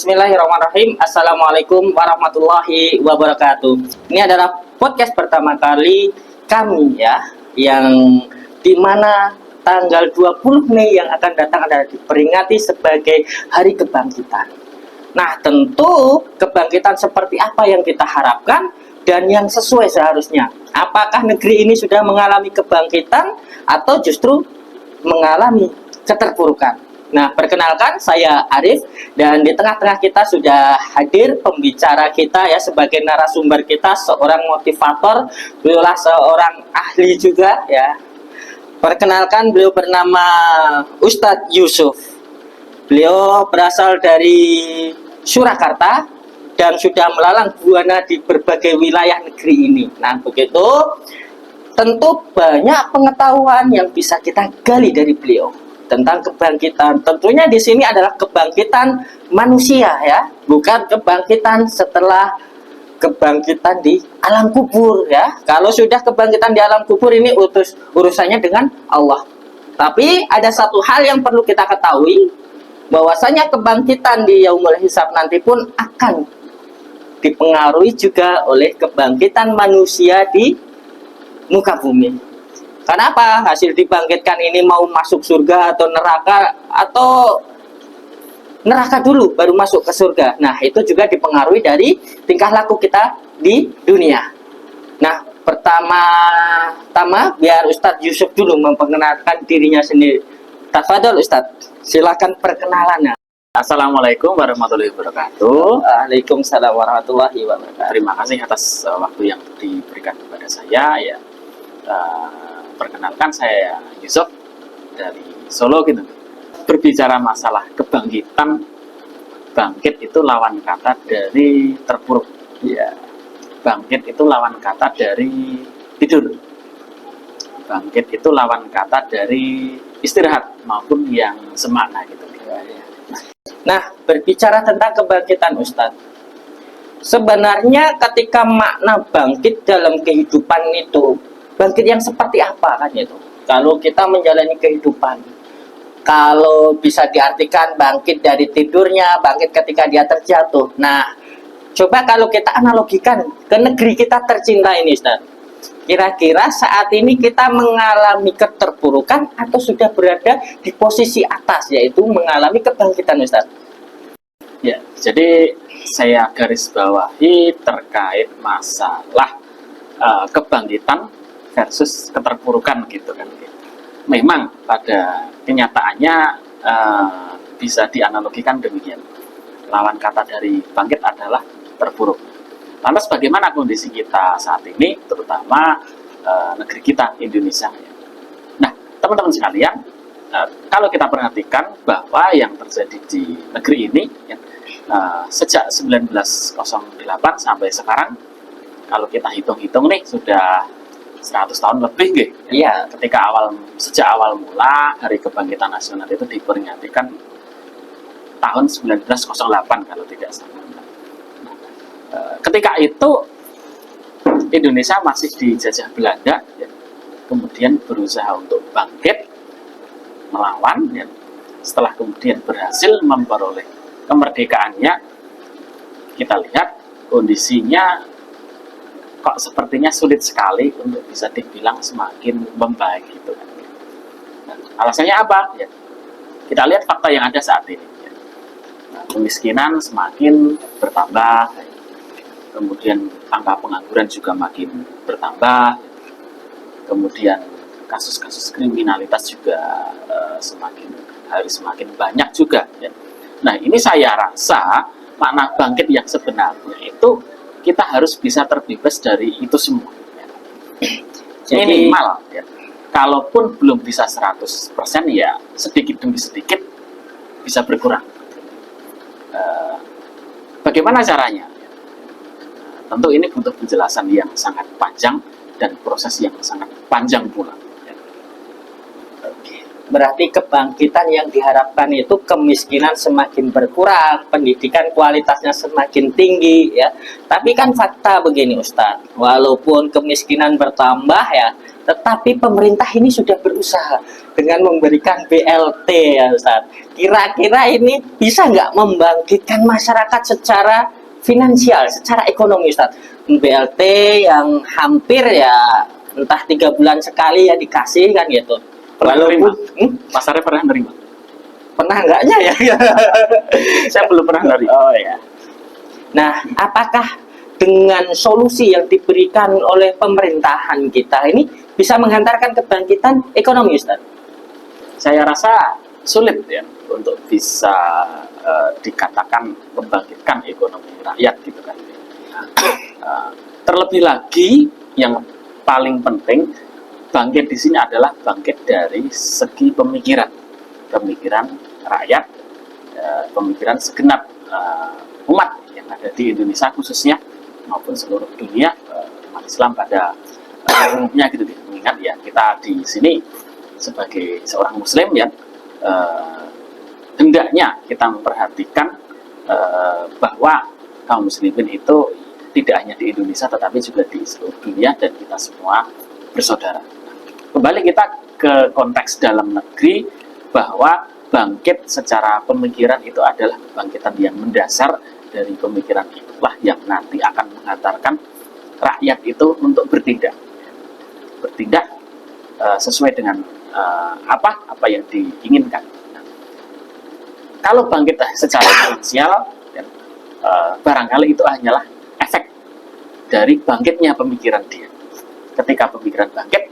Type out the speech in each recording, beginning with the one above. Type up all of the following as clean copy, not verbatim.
Bismillahirrahmanirrahim. Assalamualaikum warahmatullahi wabarakatuh. Ini adalah podcast pertama kali kami ya, yang dimana tanggal 20 Mei yang akan datang adalah diperingati sebagai Hari Kebangkitan. Nah, tentu kebangkitan seperti apa yang kita harapkan dan yang sesuai seharusnya. Apakah negeri ini sudah mengalami kebangkitan atau justru mengalami keterpurukan? Nah, perkenalkan saya Arif, dan di tengah-tengah kita sudah hadir pembicara kita ya, sebagai narasumber kita, seorang motivator, beliaulah seorang ahli juga ya. Perkenalkan, beliau bernama Ustadz Yusuf. Beliau berasal dari Surakarta dan sudah melalang buana di berbagai wilayah negeri ini. Nah, begitu tentu banyak pengetahuan yang bisa kita gali dari beliau tentang kebangkitan. Tentunya di sini adalah kebangkitan manusia ya, bukan kebangkitan setelah kebangkitan di alam kubur ya. Kalau sudah kebangkitan di alam kubur ini urusannya dengan Allah. Tapi ada satu hal yang perlu kita ketahui, bahwasanya kebangkitan di yaumul hisab nanti pun akan dipengaruhi juga oleh kebangkitan manusia di muka bumi. Kenapa? Hasil dibangkitkan ini mau masuk surga atau neraka dulu baru masuk ke surga. Nah, itu juga dipengaruhi dari tingkah laku kita di dunia. Nah, pertama-tama biar Ustadz Yusuf dulu memperkenalkan dirinya sendiri. Tafadhol Ustadz, silakan perkenalannya. Assalamualaikum warahmatullahi wabarakatuh. Waalaikumsalam warahmatullahi wabarakatuh. Terima kasih atas waktu yang diberikan kepada saya ya. Perkenalkan, saya Yusuf dari Solo gitu. Berbicara masalah kebangkitan, bangkit itu lawan kata dari terpuruk ya. Bangkit itu lawan kata dari tidur. Bangkit itu lawan kata dari istirahat maupun yang semakna gitu. Nah, berbicara tentang kebangkitan Ustadz, sebenarnya ketika makna bangkit dalam kehidupan itu, bangkit yang seperti apa kan itu? Kalau kita menjalani kehidupan, kalau bisa diartikan bangkit dari tidurnya, bangkit ketika dia terjatuh. Nah, coba kalau kita analogikan ke negeri kita tercinta ini Ustaz, kira-kira saat ini kita mengalami keterpurukan atau sudah berada di posisi atas, yaitu mengalami kebangkitan Ustaz? Ya, jadi saya garis bawahi terkait masalah kebangkitan versus keterpurukan gitu kan. Memang pada kenyataannya bisa dianalogikan demikian. Lawan kata dari bangkit adalah terpuruk. Lantas bagaimana kondisi kita saat ini, terutama negeri kita Indonesia? Nah, teman-teman sekalian, kalau kita perhatikan bahwa yang terjadi di negeri ini ya, sejak 1908 sampai sekarang, kalau kita hitung-hitung nih sudah 100 tahun lebih gitu. Iya. Ketika sejak awal mula Hari Kebangkitan Nasional itu diperingatikan tahun 1908 kalau tidak salah. Ketika itu Indonesia masih dijajah Belanda ya. Kemudian berusaha untuk bangkit melawan ya. Setelah kemudian berhasil memperoleh kemerdekaannya, kita lihat kondisinya kok sepertinya sulit sekali untuk bisa dibilang semakin membaik gitu kan. Nah, alasannya apa? Ya, kita lihat fakta yang ada saat ini. Ya. Nah, kemiskinan semakin bertambah, ya. Kemudian angka pengangguran juga makin bertambah, kemudian kasus-kasus kriminalitas juga semakin banyak juga. Ya. Nah, ini saya rasa makna bangkit yang sebenarnya itu kita harus bisa terbebas dari itu semua. Ya. Jadi, minimal, ya, kalaupun belum bisa 100%, ya sedikit demi sedikit bisa berkurang. Bagaimana caranya? Tentu ini butuh penjelasan yang sangat panjang dan proses yang sangat panjang pula. Ya. berarti kebangkitan yang diharapkan itu kemiskinan semakin berkurang, pendidikan kualitasnya semakin tinggi ya. Tapi kan fakta begini Ustadz, walaupun kemiskinan bertambah ya, tetapi pemerintah ini sudah berusaha dengan memberikan BLT ya Ustadz. Kira-kira ini bisa nggak membangkitkan masyarakat secara finansial, secara ekonomi Ustadz? BLT yang hampir ya entah 3 bulan sekali ya dikasih kan gitu. Walaupun Mas Arif pernah nerima? pernah enggaknya ya? Saya belum pernah nerima. Oh ya. Nah, apakah dengan solusi yang diberikan oleh pemerintahan kita ini bisa menghantarkan kebangkitan ekonomi, Ustaz? Saya rasa sulit ya untuk bisa dikatakan membangkitkan ekonomi rakyat gitu kan. Terlebih lagi yang paling penting, bangkit di sini adalah bangkit dari segi pemikiran rakyat, pemikiran segenap umat yang ada di Indonesia khususnya maupun seluruh dunia, umat Islam pada umumnya gitu. Mengingat ya kita di sini sebagai seorang Muslim ya, hendaknya kita memperhatikan bahwa kaum muslimin itu tidak hanya di Indonesia tetapi juga di seluruh dunia dan kita semua bersaudara. Kembali kita ke konteks dalam negeri bahwa bangkit secara pemikiran itu adalah bangkitan yang mendasar dari pemikiran itulah yang nanti akan menghantarkan rakyat itu untuk bertindak sesuai dengan apa yang diinginkan. Nah, kalau bangkit secara finansial, barangkali itu hanyalah efek dari bangkitnya pemikiran dia. Ketika pemikiran bangkit,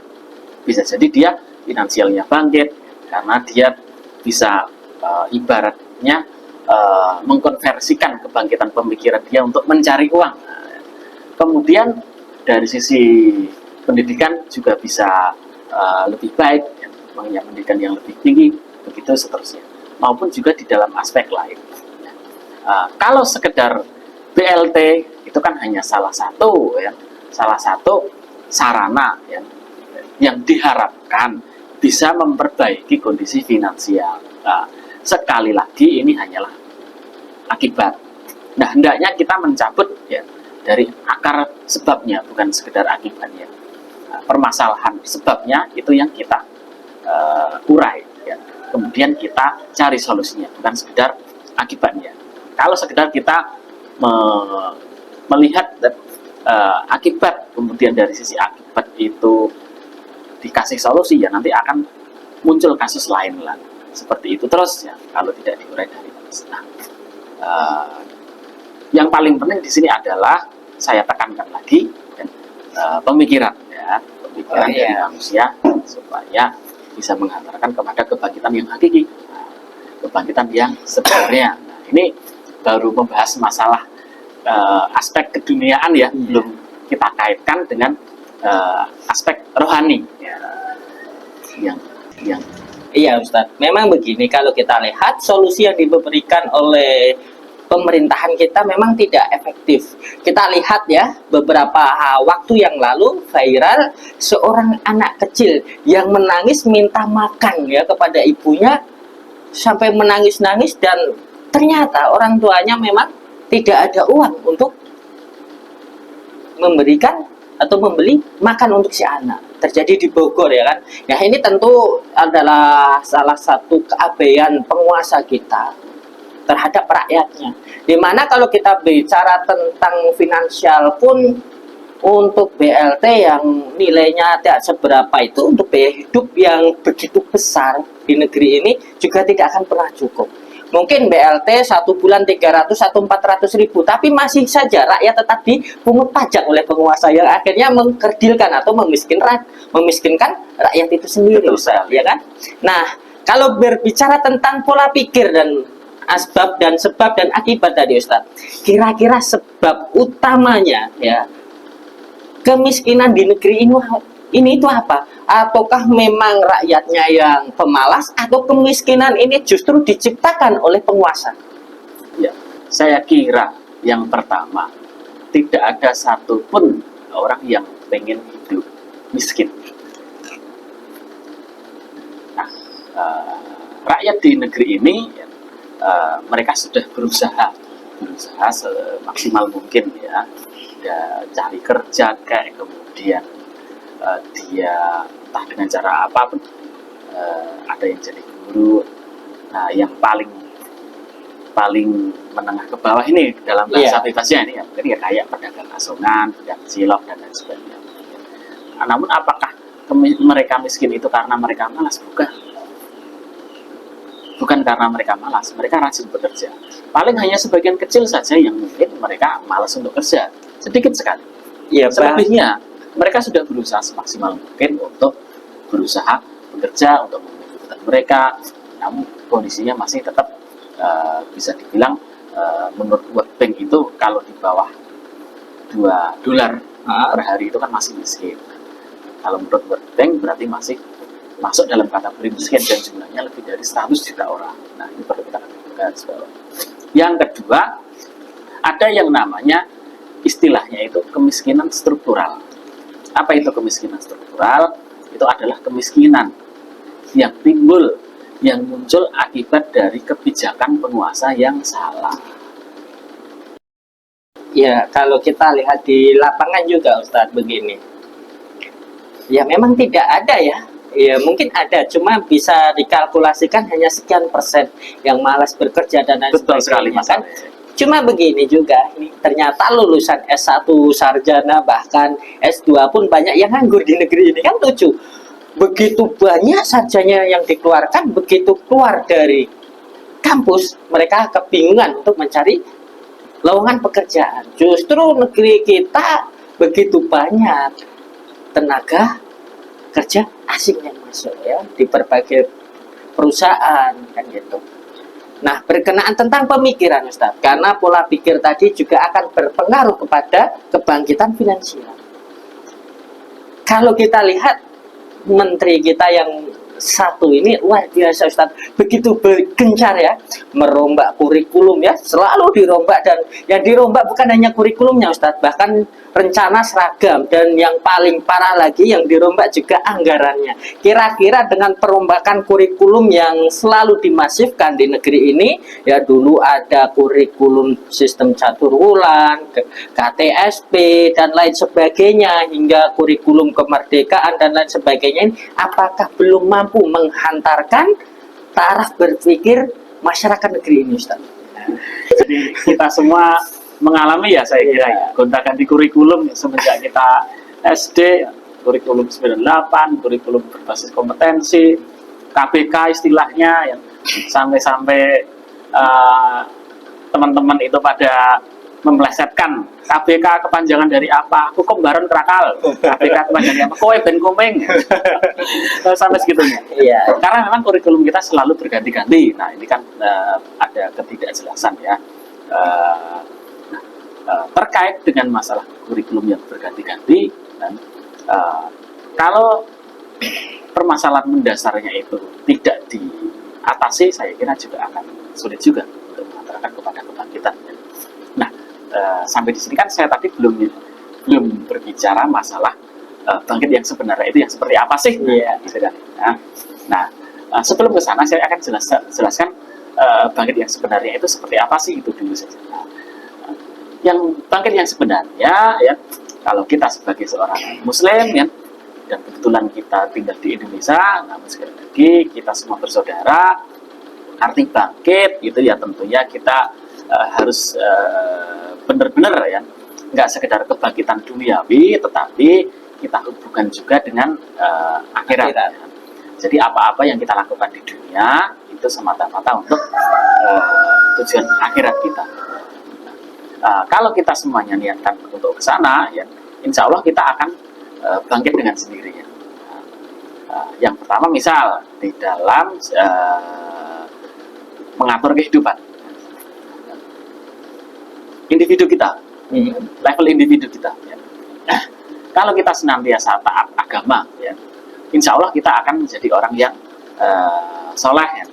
bisa jadi dia finansialnya bangkit karena dia bisa ibaratnya mengkonversikan kebangkitan pemikiran dia untuk mencari uang. Kemudian dari sisi pendidikan juga bisa lebih baik, punya pendidikan yang lebih tinggi, begitu seterusnya. Maupun juga di dalam aspek lain. Kalau sekedar BLT itu kan hanya salah satu sarana ya, yang diharapkan bisa memperbaiki kondisi finansial. Nah, sekali lagi ini hanyalah akibat. Nah, hendaknya kita mencabut ya dari akar sebabnya, bukan sekedar akibatnya. Nah, permasalahan sebabnya itu yang kita urai. Ya. Kemudian kita cari solusinya, bukan sekedar akibatnya. Kalau sekedar kita melihat akibat, kemudian dari sisi akibat itu dikasih solusi, ya nanti akan muncul kasus lain lah seperti itu terus ya kalau tidak diurai dari atas. Nah, yang paling penting di sini adalah saya tekankan lagi pemikiran dari manusia supaya bisa menghantarkan kepada kebangkitan yang hakiki, kebangkitan yang sebenarnya. Nah, ini baru membahas masalah aspek keduniaan ya, belum kita kaitkan dengan aspek rohani yang Iya Ustadz, memang begini, kalau kita lihat solusi yang diberikan oleh pemerintahan kita memang tidak efektif. Kita lihat ya, beberapa waktu yang lalu viral seorang anak kecil yang menangis minta makan ya kepada ibunya, sampai menangis-nangis, dan ternyata orang tuanya memang tidak ada uang untuk memberikan atau membeli makan untuk si anak. Terjadi di Bogor ya kan. Ya ini tentu adalah salah satu keabaian penguasa kita terhadap rakyatnya. Dimana kalau kita bicara tentang finansial pun, untuk BLT yang nilainya tidak seberapa itu, untuk biaya hidup yang begitu besar di negeri ini juga tidak akan pernah cukup. Mungkin BLT 1 bulan 300 atau 400 ribu, tapi masih saja rakyat tetap dipungut pajak oleh penguasa yang akhirnya mengkerdilkan atau memiskinkan rakyat itu sendiri. Betul, ya kan? Nah, kalau berbicara tentang pola pikir dan asbab dan sebab dan akibat tadi Ustaz, kira-kira sebab utamanya ya kemiskinan di negeri ini itu apa? Ataukah memang rakyatnya yang pemalas, atau kemiskinan ini justru diciptakan oleh penguasa? Ya, saya kira yang pertama, tidak ada satupun orang yang pengen hidup miskin. Nah, rakyat di negeri ini ya, mereka sudah berusaha semaksimal mungkin ya, cari kerja kayak, kemudian dia entah dengan cara apapun, ada yang jadi guru. Nah, yang paling menengah ke bawah ini dalam bahasa bebasnya ini ya, mungkin ya kayak pedagang asongan, pedagang cilok dan lain sebagainya. Nah, namun apakah mereka miskin itu karena mereka malas? Bukan karena mereka malas, mereka rajin bekerja. Paling hanya sebagian kecil saja yang mungkin mereka malas untuk kerja, sedikit sekali. Iya, selebihnya mereka sudah berusaha semaksimal mungkin untuk berusaha bekerja, untuk memenuhi kebutuhan mereka, namun kondisinya masih tetap bisa dibilang menurut World Bank itu kalau di bawah $2 per hari itu kan masih miskin. Kalau menurut World Bank berarti masih masuk dalam kategori miskin dan jumlahnya lebih dari 100 juta orang. Nah, ini perlu kita garis bawah. Yang kedua, ada yang namanya istilahnya itu kemiskinan struktural. Apa itu kemiskinan struktural? Itu adalah kemiskinan yang timbul, yang muncul akibat dari kebijakan penguasa yang salah. Ya, kalau kita lihat di lapangan juga Ustadz begini. Ya memang tidak ada ya. Ya mungkin ada, cuma bisa dikalkulasikan hanya sekian persen yang malas bekerja dan lain Betul sekali, sebagainya kan. Mas. Cuma begini juga, ternyata lulusan S1 sarjana bahkan S2 pun banyak yang nganggur di negeri ini, kan lucu. Begitu banyak sarjana yang dikeluarkan, begitu keluar dari kampus mereka kebingungan untuk mencari lowongan pekerjaan. Justru negeri kita begitu banyak tenaga kerja asing yang masuk ya di berbagai perusahaan kan gitu. Nah, berkenaan tentang pemikiran Ustaz, karena pola pikir tadi juga akan berpengaruh kepada kebangkitan finansial. Kalau kita lihat menteri kita yang satu ini luar biasa Ustaz, begitu gencar ya merombak kurikulum ya, selalu dirombak, dan yang dirombak bukan hanya kurikulumnya Ustaz, bahkan rencana seragam, dan yang paling parah lagi yang dirombak juga anggarannya. Kira-kira dengan perombakan kurikulum yang selalu dimasifkan di negeri ini ya, dulu ada kurikulum sistem catur wulan, KTSP dan lain sebagainya, hingga kurikulum kemerdekaan dan lain sebagainya, apakah belum mampu menghantarkan taraf berpikir masyarakat negeri ini Ustaz? Jadi kita semua mengalami ya, saya kira ya, gonta-ganti kurikulum semenjak kita SD, kurikulum 98, kurikulum berbasis kompetensi, KBK istilahnya, yang sampai-sampai teman-teman itu pada memelesetkan KBK kepanjangan dari apa, hukum baron krakal, KBK kepanjangan apa, kowe ben komeng, sampai segitunya. Iya. Karena memang kurikulum kita selalu berganti-ganti. Nah, ini kan ada ketidakjelasan ya. Terkait dengan masalah kurikulum yang berganti-ganti, dan kalau permasalahan mendasarnya itu tidak diatasi, saya kira juga akan sulit juga untuk mengantarkan kepada kebangkitan. Nah, sampai di sini kan saya tadi belum berbicara masalah bangkit yang sebenarnya itu yang seperti apa sih? Gitu kan. Nah, sebelum ke sana saya akan jelaskan bangkit yang sebenarnya itu seperti apa sih, itu dulu saja. Yang bangkit yang sebenarnya ya, kalau kita sebagai seorang muslim ya, dan kebetulan kita tinggal di Indonesia, namun sekali lagi kita semua bersaudara, arti bangkit itu ya tentunya kita harus benar-benar ya, nggak sekedar kebangkitan duniawi, tetapi kita hubungkan juga dengan akhirat. Jadi apa-apa yang kita lakukan di dunia itu semata-mata untuk tujuan akhirat kita. Kalau kita semuanya niatkan untuk ke sana, ya, insya Allah kita akan bangkit dengan sendirinya. Yang pertama, misal di dalam mengatur kehidupan individu kita, level individu kita. Ya. Kalau kita senantiasa taat agama, ya, insya Allah kita akan menjadi orang yang soleh. Ya.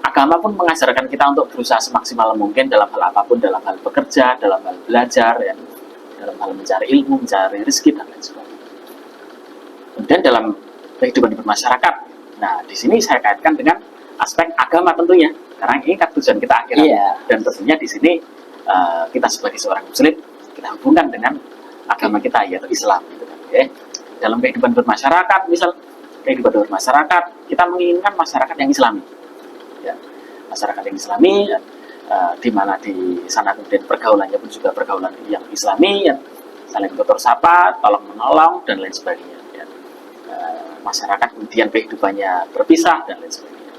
Agama pun mengajarkan kita untuk berusaha semaksimal mungkin dalam hal apapun, dalam hal bekerja, dalam hal belajar, ya, dalam hal mencari ilmu, mencari rezeki dan lain sebagainya. Kemudian dalam kehidupan bermasyarakat, Nah, di sini saya kaitkan dengan aspek agama tentunya, karena ini kan tujuan kita akhirat. Iya. Dan tentunya di sini kita sebagai seorang muslim kita hubungkan dengan agama kita yaitu Islam. Gitu kan, ya. Dalam kehidupan bermasyarakat, misal kehidupan bermasyarakat, kita menginginkan masyarakat yang Islami. Ya. Masyarakat yang Islami, ya, di mana di sana kemudian pergaulannya pun juga pergaulan yang Islami, ya, saling tutur sapa, tolong menolong dan lain sebagainya. Ya. Masyarakat kemudian kehidupannya berpisah dan lain sebagainya.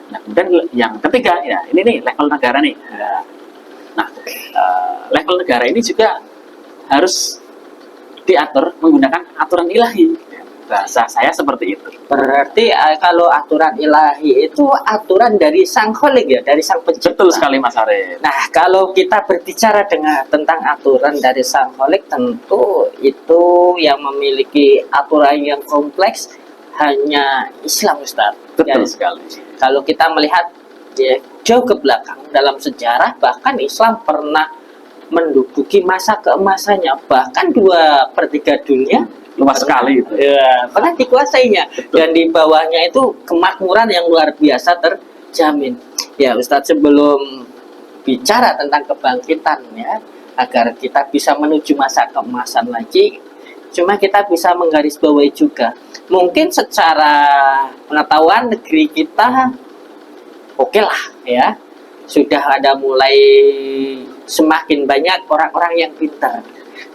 Nah, kemudian yang ketiga, ya ini nih level negara nih. Nah, level negara ini juga harus diatur menggunakan aturan ilahi. Bahasa saya seperti itu. Berarti kalau aturan ilahi itu aturan dari Sang Kholik ya, dari Sang Pencipta. Betul sekali Mas Arif. Nah, kalau kita berbicara tentang aturan dari Sang Kholik, tentu itu yang memiliki aturan yang kompleks hanya Islam, Ustaz. Betul Ya, sekali. kalau kita melihat ya, jauh ke belakang dalam sejarah, bahkan Islam pernah menduduki masa keemasannya, bahkan 2/3 dunia Luas sekali itu. ya, pernah dikuasainya. Dan di bawahnya itu kemakmuran yang luar biasa terjamin. Ya Ustadz, sebelum bicara tentang kebangkitan ya, agar kita bisa menuju masa keemasan lagi, cuma kita bisa menggarisbawahi juga, mungkin secara pengetahuan negeri kita oke lah ya, sudah ada mulai semakin banyak orang-orang yang pintar.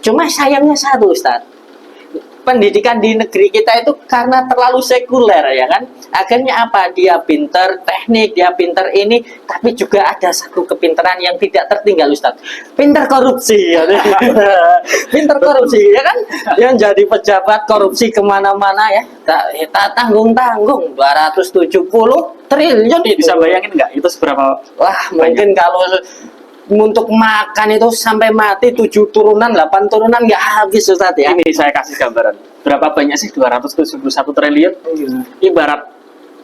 Cuma sayangnya satu, Ustadz, pendidikan di negeri kita itu karena terlalu sekuler ya kan, akhirnya apa, dia pinter teknik, dia pinter ini, tapi juga ada satu kepintaran yang tidak tertinggal, Ustadz, pinter korupsi ya. Pinter korupsi ya kan, yang jadi pejabat korupsi kemana-mana ya, tak tanggung-tanggung 270 triliun itu. Bisa bayangin nggak itu seberapa? Wah, mungkin kalau untuk makan itu sampai mati 7 turunan, 8 turunan nggak habis, Ustaz ya. Ini saya kasih gambaran. Berapa banyak sih 271 triliun? Ibarat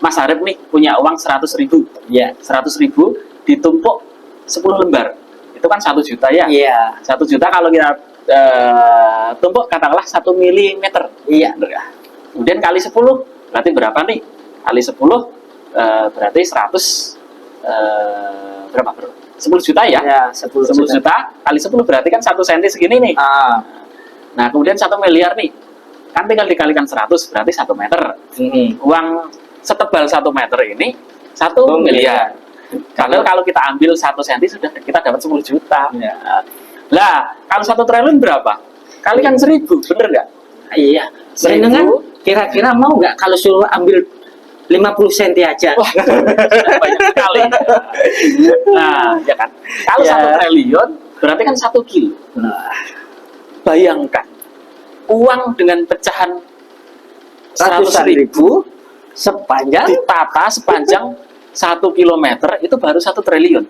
Mas Arif nih punya uang 100.000. Iya. 100.000 ditumpuk 10 lembar. Itu kan 1 juta ya? Iya. 1 juta kalau kita tumpuk katakanlah 1 milimeter. Iya. Kemudian kali 10 berarti berapa nih? Kali 10 berarti 100 berapa bro? 10 juta ya? Ya, 10 juta kali 10 berarti kan 1 senti segini nih. Nah, kemudian 1 miliar nih. Kan tinggal dikalikan 100 berarti 1 meter. Uang setebal 1 meter ini 1 miliar. Padahal kalau kita ambil 1 senti sudah kita dapat 10 juta. Ya. Lah, kalau 1 triliun berapa? Kalikan 1000, bener nggak? Iya. Dengan kira-kira mau nggak kalau suruh ambil 50 senti aja? Wah, banyak sekali. Nah, ya kan. Kalau 1 triliun berarti kan 1 kilo. Nah, bayangkan uang dengan pecahan ratusan ribu sepanjang ditata sepanjang 1 kilometer itu baru 1 triliun.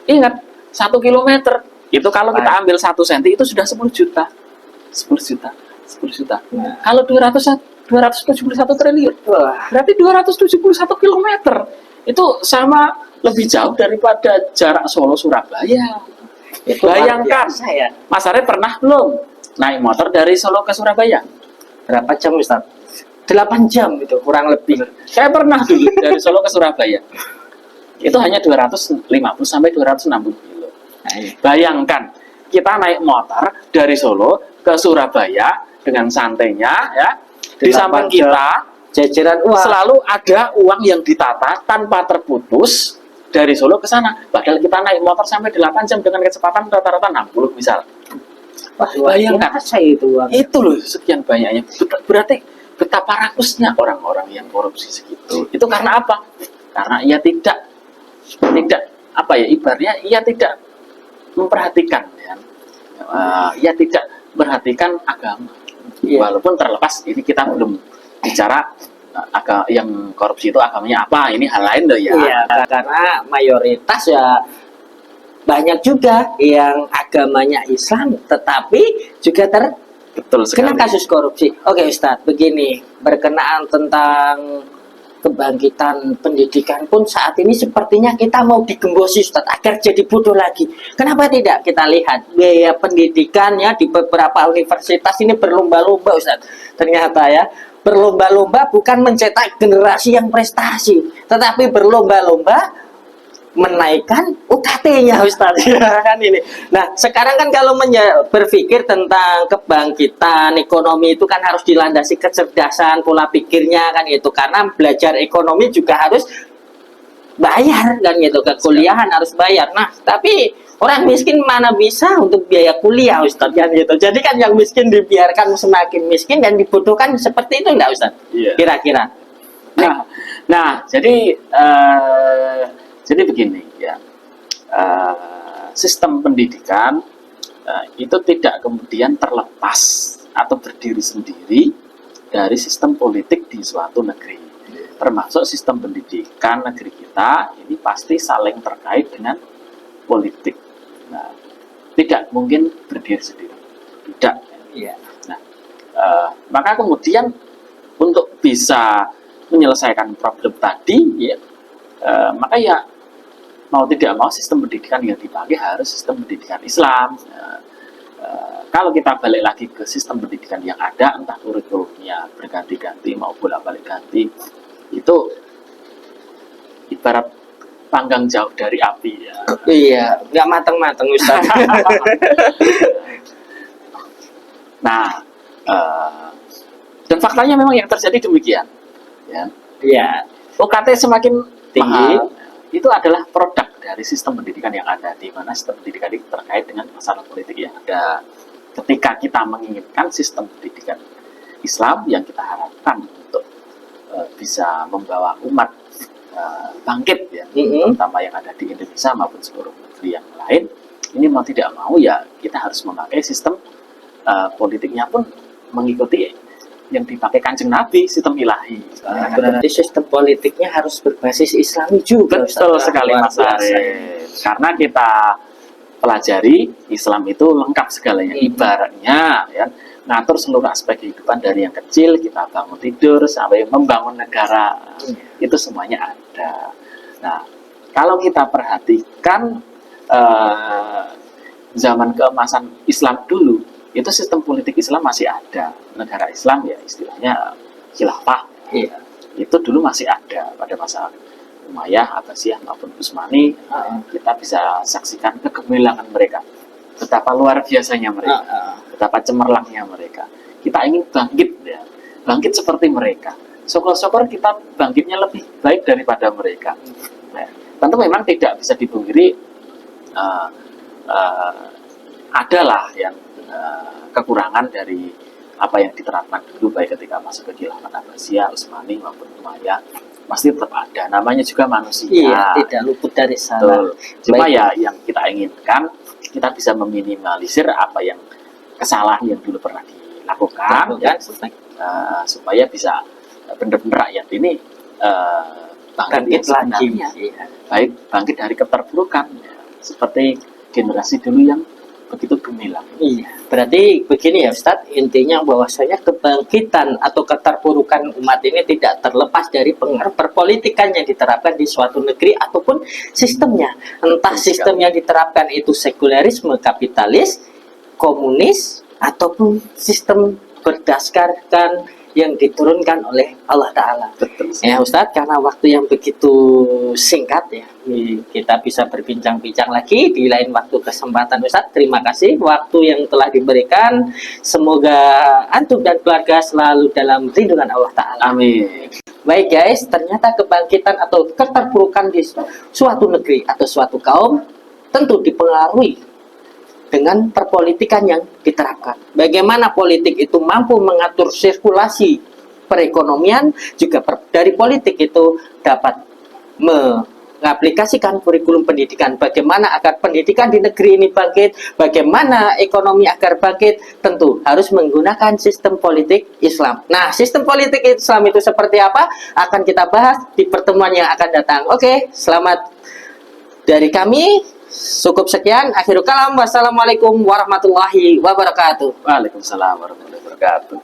Ingat, 1 kilometer itu kalau kita ambil 1 senti itu sudah 10 juta. 10 juta. 10 juta. Nah. Kalau 271 triliun. Berarti 271 kilometer. Itu sama lebih jauh daripada jarak Solo Surabaya. Itu bayangkan. Ya. Mas Arif pernah belum naik motor dari Solo ke Surabaya? Berapa jam, Ustaz? 8 jam itu kurang lebih. Saya pernah dulu dari Solo ke Surabaya. Itu hanya 250 sampai 260 kilo. Bayangkan, kita naik motor dari Solo ke Surabaya dengan santainya ya. Di samping kita jajaran uang, selalu ada uang yang ditata tanpa terputus dari Solo ke sana. Padahal kita naik motor sampai 8 jam dengan kecepatan rata-rata 60 misal. Wah, bayangkan itu uang. Itu loh sekian banyaknya. Berarti betapa rakusnya orang-orang yang korupsi segitu. Itu karena apa? Karena ia tidak apa ya, ibaratnya ia tidak memperhatikan ya. Ia tidak memperhatikan agama. Walaupun terlepas ini kita belum bicara yang korupsi itu agamanya apa, ini hal lain loh ya. Iya, karena mayoritas ya banyak juga yang agamanya Islam tetapi juga Betul sekali. kena kasus korupsi. Oke Ustadz, begini, berkenaan tentang kebangkitan pendidikan pun saat ini sepertinya kita mau digembosi Ustaz agar jadi bodoh lagi. Kenapa tidak? Kita lihat biaya pendidikannya di beberapa universitas ini berlomba-lomba Ustaz. Ternyata ya, berlomba-lomba bukan mencetak generasi yang prestasi, tetapi berlomba-lomba menaikkan UKT-nya Ustaz. Kan ini. Nah, sekarang kan kalau berpikir tentang kebangkitan ekonomi itu kan harus dilandasi kecerdasan pola pikirnya kan gitu. Karena belajar ekonomi juga harus bayar kan gitu, kekuliahan harus bayar. Nah, tapi orang miskin mana bisa untuk biaya kuliah Ustaz kan gitu. Jadi kan yang miskin dibiarkan semakin miskin dan dibodohkan seperti itu enggak Ustaz? Iya. Kira-kira. Nah, jadi begini ya, sistem pendidikan itu tidak kemudian terlepas atau berdiri sendiri dari sistem politik di suatu negeri. Termasuk sistem pendidikan negeri kita ini pasti saling terkait dengan politik. Nah, tidak mungkin berdiri sendiri. Tidak. Iya. Nah, maka kemudian untuk bisa menyelesaikan problem tadi, ya, maka ya mau tidak mau sistem pendidikan yang dipakai harus sistem pendidikan Islam. Kalau kita balik lagi ke sistem pendidikan yang ada, entah kurikulumnya berganti-ganti mau bolak-balik ganti, itu ibarat panggang jauh dari api ya. Iya, nggak mateng-mateng Ustaz. Nah, dan faktanya memang yang terjadi demikian. Ya. Iya. UKT semakin Tinggi. mahal, itu adalah produk dari sistem pendidikan yang ada, di mana sistem pendidikan ini terkait dengan masalah politik yang ada. Ketika kita menginginkan sistem pendidikan Islam yang kita harapkan untuk bisa membawa umat bangkit ya, terutama yang ada di Indonesia maupun seluruh negeri yang lain, ini mau tidak mau ya kita harus memakai sistem politiknya pun mengikuti yang dipakai Kanjeng Nabi, sistem ilahi. Berarti sistem politiknya harus berbasis Islami juga. Betul sekali Mas Arif. Karena kita pelajari Islam itu lengkap segalanya. Ibaratnya ya, ngatur seluruh aspek kehidupan dari yang kecil kita bangun tidur sampai membangun negara. Itu semuanya ada. Nah, kalau kita perhatikan zaman keemasan Islam dulu, itu sistem politik Islam masih ada. Negara Islam ya istilahnya khilafah. Iya. Itu dulu masih ada pada masa Umayyah, Abbasiyah maupun Utsmani. Kita bisa saksikan kegemilangan mereka. Betapa luar biasanya mereka. Betapa cemerlangnya mereka. Kita ingin bangkit ya. Bangkit seperti mereka. Syukur-syukur kita bangkitnya lebih baik daripada mereka. Nah, tentu memang tidak bisa dipungkiri adalah yang kekurangan dari apa yang diterapkan dulu baik ketika masuk ke khilafah Abbasiyah, Utsmani maupun Umayyah, pasti tetap ada. Namanya juga manusia. Iya, tidak luput dari salah. Cuma ya yang kita inginkan kita bisa meminimalisir apa yang kesalahan yang dulu pernah dilakukan ya, supaya bisa benar-benar rakyat ini bangkit lagi. Ya. Baik bangkit dari keterpurukan ya, seperti generasi dulu yang begitu gemilang. Iya, berarti begini ya Ustadz, intinya bahwasanya kebangkitan atau keterpurukan umat ini tidak terlepas dari pengaruh perpolitikan yang diterapkan di suatu negeri ataupun sistemnya. Entah sistem yang diterapkan itu sekularisme, kapitalis, komunis, ataupun sistem berdasarkan yang diturunkan oleh Allah Ta'ala. Ya Ustadz, karena waktu yang begitu singkat ya, kita bisa berbincang-bincang lagi di lain waktu kesempatan Ustadz. Terima kasih waktu yang telah diberikan. Semoga antum dan keluarga selalu dalam lindungan Allah Ta'ala. Amin. Baik guys, ternyata kebangkitan atau keterpurukan di suatu negeri atau suatu kaum tentu dipengaruhi dengan perpolitikan yang diterapkan. Bagaimana politik itu mampu mengatur sirkulasi perekonomian, juga dari politik itu dapat mengaplikasikan kurikulum pendidikan. Bagaimana agar pendidikan di negeri ini bangkit, bagaimana ekonomi agar bangkit, tentu harus menggunakan sistem politik Islam. Nah, sistem politik Islam itu seperti apa? Akan kita bahas di pertemuan yang akan datang. Oke, selamat dari kami. Cukup sekian. Akhirul kalam. Wassalamualaikum warahmatullahi wabarakatuh. Waalaikumsalam warahmatullahi wabarakatuh.